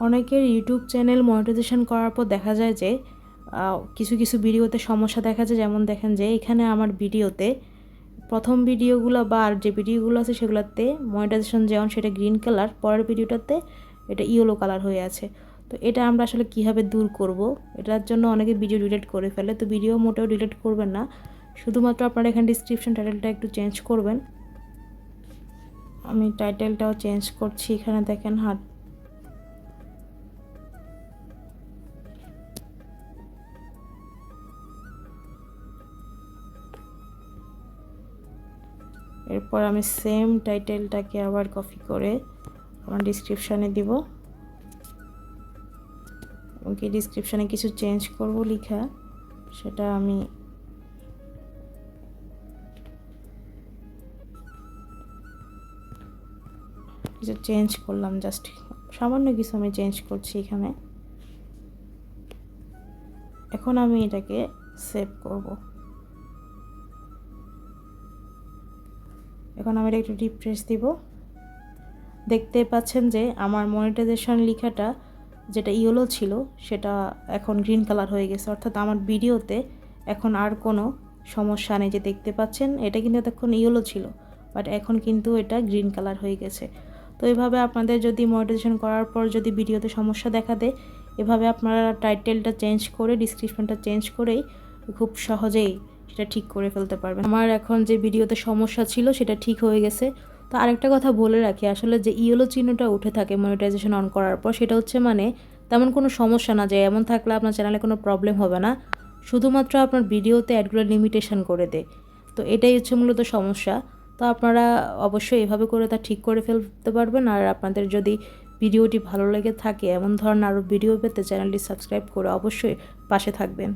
অনেকের YouTube channel monetization করার পর দেখা যায় যে কিছু কিছু ভিডিওতে সমস্যা দেখা যায়। যেমন দেখেন যে এখানে আমার ভিডিওতে প্রথম ভিডিওগুলো বা আর যে ভিডিওগুলো আছে সেগুলোতে মনিটাইজেশন যেমন সেটা গ্রিন কালার, পরের ভিডিওটাতে এটা ইয়েলো কালার হয়ে আছে। তো এটা আমরা আসলে কীভাবে দূর করব? এটার জন্য অনেকে ভিডিও ডিলিট করে ফেলে। তো ভিডিও মোটেও ডিলিট করবেন না, শুধুমাত্র আপনারা এখানে ডিসক্রিপশন টাইটেলটা একটু চেঞ্জ করবেন। আমি টাইটেলটাও চেঞ্জ করছি। এখানে দেখেন এরপর আমি সেম টাইটেলটাকে আবার কপি করে আমার ডিসক্রিপশানে দিব এবং কি ডিসক্রিপশানে কিছু চেঞ্জ করব লেখা, সেটা আমি কিছু চেঞ্জ করলাম, জাস্ট সামান্য কিছু আমি চেঞ্জ করছি এখানে। এখন আমি এটাকে সেভ করব। এখন আমি এটা একটু রিফ্রেশ দিব। দেখতে পাচ্ছেন যে আমার মনিটাইজেশন লেখাটা যেটা ইয়েলো ছিল সেটা এখন গ্রিন কালার হয়ে গেছে, অর্থাৎ আমার ভিডিওতে এখন আর কোনো সমস্যা নেই। যে দেখতে পাচ্ছেন এটা কিন্তু এতক্ষণ ইয়েলো ছিল, বাট এখন কিন্তু এটা গ্রিন কালার হয়ে গেছে। তো এইভাবে আপনাদের যদি মনিটাইজেশন করার পর যদি ভিডিওতে সমস্যা দেখা দেয়, এভাবে আপনারা টাইটেলটা চেঞ্জ করে ডিসক্রিপশনটা চেঞ্জ করেই খুব সহজেই সেটা ঠিক করে ফেলতে পারবেন। আমার এখন যে ভিডিওতে সমস্যা ছিল সেটা ঠিক হয়ে গেছে। তো আরেকটা কথা বলে রাখি, আসলে যে ইয়েলো চিহ্নটা উঠে থাকে মনিটাইজেশন অন করার পর, সেটা হচ্ছে মানে তেমন কোনো সমস্যা না, যে এমন থাকলে আপনার চ্যানেলে কোনো প্রবলেম হবে না, শুধুমাত্র আপনার ভিডিওতে অ্যাডগুলো লিমিটেশন করে দেয়। তো এটাই হচ্ছে মূলত সমস্যা। তো আপনারা অবশ্যই এভাবে করে তা ঠিক করে ফেলতে পারবেন। আর আপনাদের যদি ভিডিওটি ভালো লেগে থাকে, এমন ধরনের আরও ভিডিও পেতে চ্যানেলটি সাবস্ক্রাইব করে অবশ্যই পাশে থাকবেন।